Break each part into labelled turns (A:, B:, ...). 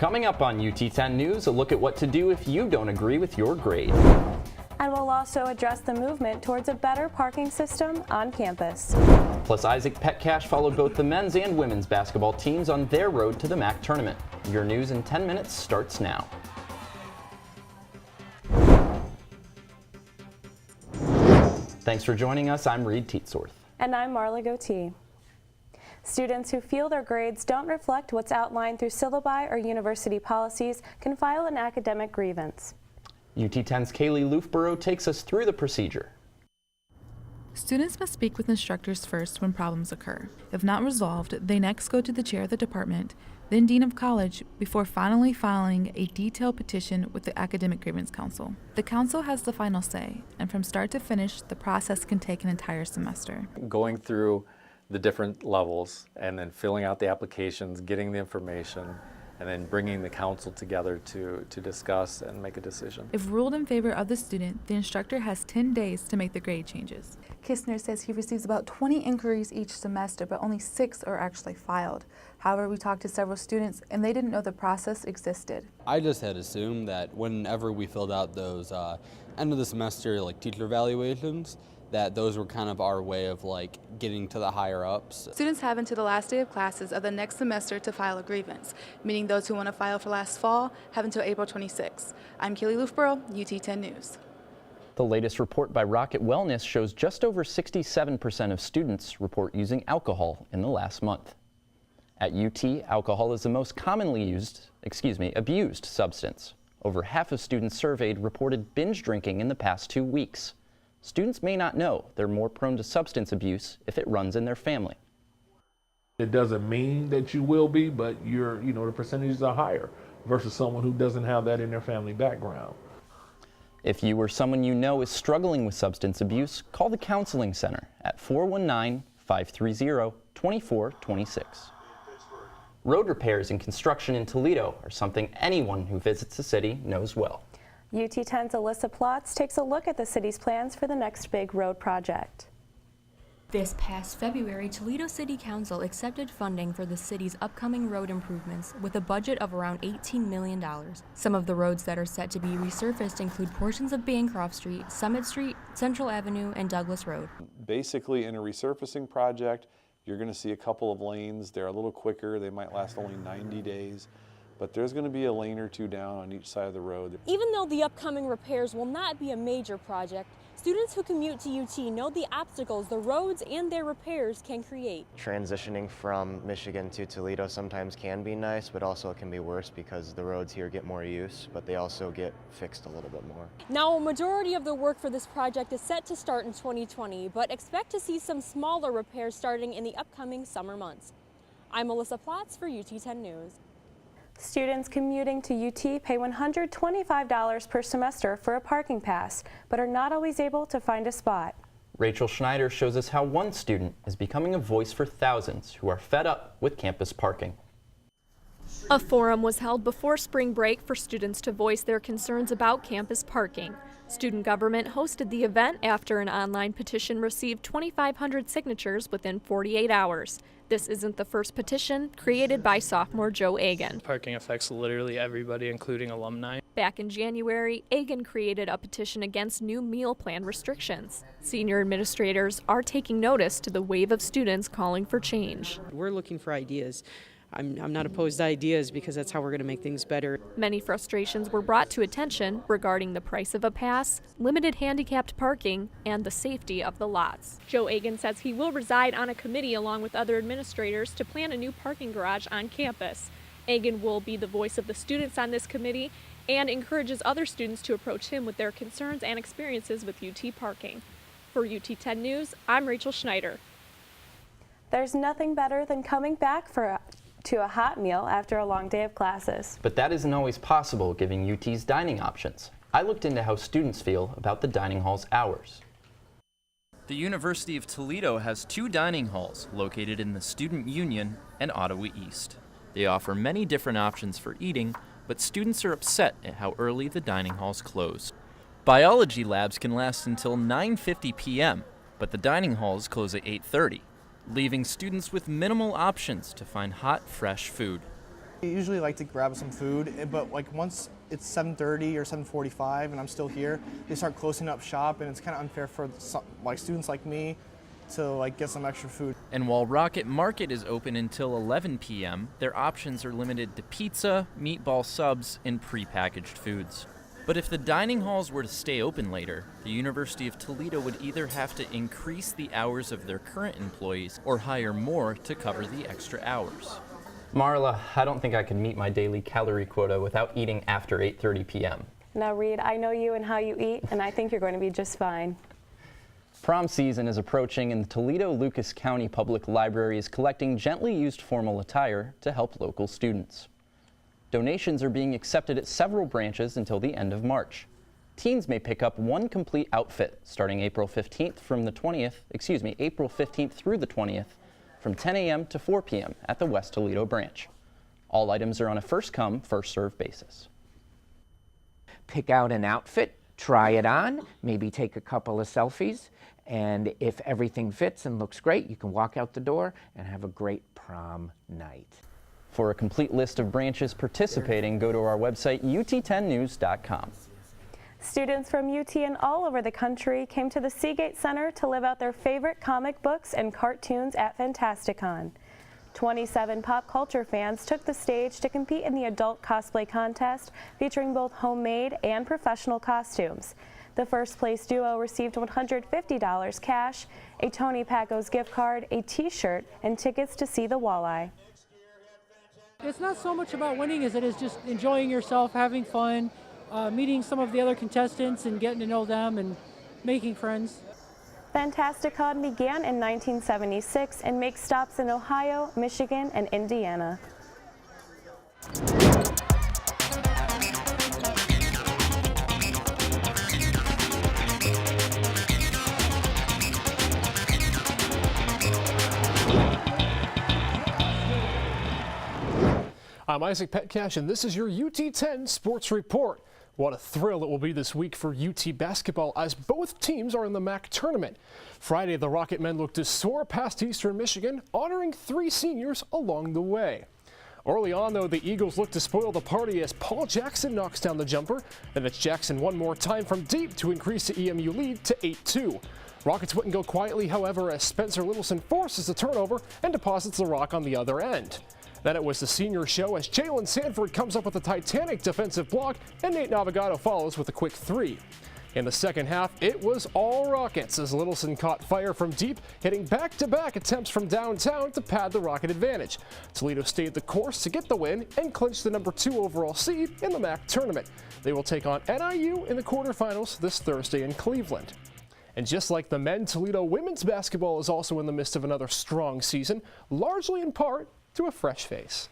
A: Coming up on UT10 News, a look at what to do if you don't agree with your grade.
B: And we'll also address the movement towards a better parking system on campus.
A: Plus, Isaac Petcash followed both the men's and women's basketball teams on their road to the MAC tournament. Your news in 10 minutes starts now. Thanks for joining us. I'm Reed Teetsorth.
B: And I'm Marla Goatee. Students who feel their grades don't reflect what's outlined through syllabi or university policies can file an academic grievance.
A: UT10's Kaylee Loofborough takes us through the procedure.
C: Students must speak with instructors first when problems occur. If not resolved, they next go to the chair of the department, then dean of college, before finally filing a detailed petition with the Academic Grievance Council. The council has the final say, and from start to finish, the process can take an entire semester.
D: Going through the different levels and then filling out the applications, getting the information, and then bringing the council together to discuss and make a decision.
C: If ruled in favor of the student, the instructor has 10 days to make the grade changes.
E: Kistner says he receives about 20 inquiries each semester, but only 6 are actually filed. However, we talked to several students and they didn't know the process existed.
F: I just had assumed that whenever we filled out those end of the semester teacher evaluations, that those were kind of our way of getting to the higher ups.
E: Students have until the last day of classes of the next semester to file a grievance, meaning those who want to file for last fall have until April 26. I'm Kaylee Loofborough, UT10 News.
A: The latest report by Rocket Wellness shows just over 67% of students report using alcohol in the last month. At UT, alcohol is the most commonly abused substance. Over half of students surveyed reported binge drinking in the past 2 weeks. Students may not know they're more prone to substance abuse if it runs in their family.
G: It doesn't mean that you will be, but the percentages are higher versus someone who doesn't have that in their family background.
A: If you or someone you know is struggling with substance abuse, call the Counseling Center at 419-530-2426. Road repairs and construction in Toledo are something anyone who visits the city knows well.
B: UT10's Alyssa Plotz takes a look at the city's plans for the next big road project.
H: This past February, Toledo City Council accepted funding for the city's upcoming road improvements with a budget of around $18 million. Some of the roads that are set to be resurfaced include portions of Bancroft Street, Summit Street, Central Avenue, and Douglas Road.
I: Basically, in a resurfacing project, you're going to see a couple of lanes. They're a little quicker. They might last only 90 days. But there's going to be a lane or two down on each side of the road.
J: Even though the upcoming repairs will not be a major project, students who commute to UT know the obstacles the roads and their repairs can create.
K: Transitioning from Michigan to Toledo sometimes can be nice, but also it can be worse because the roads here get more use, but they also get fixed a little bit more.
J: Now, a majority of the work for this project is set to start in 2020, but expect to see some smaller repairs starting in the upcoming summer months. I'm Alyssa Plotz for UT10 News.
B: Students commuting to UT pay $125 per semester for a parking pass, but are not always able to find a spot.
A: Rachel Schneider shows us how one student is becoming a voice for thousands who are fed up with campus parking.
L: A forum was held before spring break for students to voice their concerns about campus parking. Student government hosted the event after an online petition received 2,500 signatures within 48 hours. This isn't the first petition created by sophomore Joe Agan.
M: Parking affects literally everybody, including alumni.
L: Back in January, Agan created a petition against new meal plan restrictions. Senior administrators are taking notice to the wave of students calling for change.
N: We're looking for ideas. I'm not opposed to ideas because that's how we're going to make things better.
L: Many frustrations were brought to attention regarding the price of a pass, limited handicapped parking, and the safety of the lots. Joe Agan says he will reside on a committee along with other administrators to plan a new parking garage on campus. Agan will be the voice of the students on this committee and encourages other students to approach him with their concerns and experiences with UT parking. For UT10 News, I'm Rachel Schneider.
B: There's nothing better than coming back to a hot meal after a long day of classes.
A: But that isn't always possible given UT's dining options. I looked into how students feel about the dining hall's hours.
O: The University of Toledo has 2 dining halls located in the Student Union and Ottawa East. They offer many different options for eating, but students are upset at how early the dining halls close. Biology labs can last until 9:50 p.m., but the dining halls close at 8:30. Leaving students with minimal options to find hot, fresh food.
P: I usually like to grab some food, but like once it's 7:30 or 7:45 and I'm still here, they start closing up shop, and it's kind of unfair for like students like me to like get some extra food.
O: And while Rocket Market is open until 11 p.m., their options are limited to pizza, meatball subs, and prepackaged foods. But if the dining halls were to stay open later, the University of Toledo would either have to increase the hours of their current employees or hire more to cover the extra hours.
A: Marla, I don't think I can meet my daily calorie quota without eating after 8:30 p.m.
B: Now, Reed, I know you and how you eat, and I think you're going to be just fine.
A: Prom season is approaching, and the Toledo-Lucas County Public Library is collecting gently used formal attire to help local students. Donations are being accepted at several branches until the end of March. Teens may pick up one complete outfit starting April 15th through the 20th from 10 a.m. to 4 p.m. at the West Toledo branch. All items are on a first-come, first-served basis.
Q: Pick out an outfit, try it on, maybe take a couple of selfies, and if everything fits and looks great, you can walk out the door and have a great prom night.
A: For a complete list of branches participating, go to our website, ut10news.com.
B: Students from UT and all over the country came to the Seagate Center to live out their favorite comic books and cartoons at Fantasticon. 27 pop culture fans took the stage to compete in the adult cosplay contest, featuring both homemade and professional costumes. The first place duo received $150 cash, a Tony Pacos gift card, a t-shirt, and tickets to see the walleye.
R: It's not so much about winning as it is just enjoying yourself, having fun, meeting some of the other contestants and getting to know them and making friends.
B: Fantasticon began in 1976 and makes stops in Ohio, Michigan, and Indiana.
S: I'm Isaac Petcash, and this is your UT10 Sports Report. What a thrill it will be this week for UT basketball as both teams are in the MAC tournament. Friday, the Rocket men looked to soar past Eastern Michigan, honoring 3 seniors along the way. Early on, though, the Eagles look to spoil the party as Paul Jackson knocks down the jumper. Then it's Jackson one more time from deep to increase the EMU lead to 8-2. Rockets wouldn't go quietly, however, as Spencer Littleson forces the turnover and deposits the rock on the other end. Then it was the senior show as Jalen Sanford comes up with a titanic defensive block and Nate Navigato follows with a quick 3. In the second half, it was all Rockets as Littleson caught fire from deep, hitting back-to-back attempts from downtown to pad the Rocket advantage. Toledo stayed the course to get the win and clinch the number 2 overall seed in the MAC tournament. They will take on NIU in the quarterfinals this Thursday in Cleveland. And just like the men, Toledo women's basketball is also in the midst of another strong season, largely in part to a fresh face.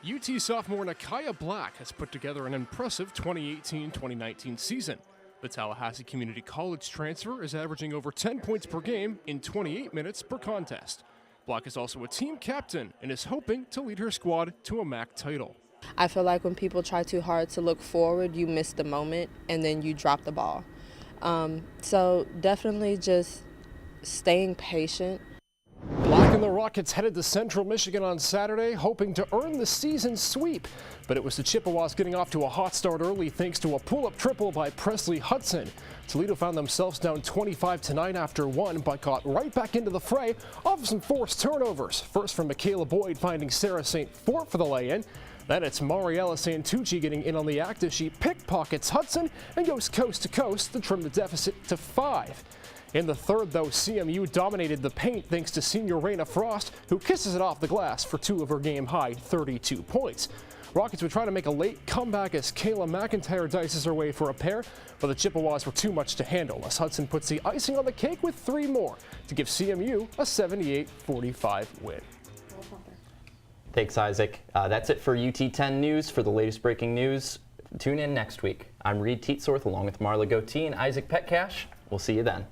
S: UT sophomore Nakaya Black has put together an impressive 2018-2019 season. The Tallahassee Community College transfer is averaging over 10 points per game in 28 minutes per contest. Black is also a team captain and is hoping to lead her squad to a MAC title.
T: I feel like when people try too hard to look forward, you miss the moment and then you drop the ball. So definitely just staying patient.
S: Black and the Rockets headed to Central Michigan on Saturday, hoping to earn the season sweep. But it was the Chippewas getting off to a hot start early thanks to a pull-up triple by Presley Hudson. Toledo found themselves down 25-9 after 1, but got right back into the fray off some forced turnovers. First from Michaela Boyd finding Sarah St. Fort for the lay-in. Then it's Mariella Santucci getting in on the act as she pickpockets Hudson and goes coast to coast to trim the deficit to 5. In the third, though, CMU dominated the paint thanks to senior Raina Frost, who kisses it off the glass for 2 of her game-high 32 points. Rockets would try to make a late comeback as Kayla McIntyre dices her way for a pair, but the Chippewas were too much to handle as Hudson puts the icing on the cake with 3 more to give CMU a 78-45 win.
A: Thanks, Isaac. That's it for UT10 News. For the latest breaking news, tune in next week. I'm Reed Teetsorth along with Marla Goatee and Isaac Petcash. We'll see you then.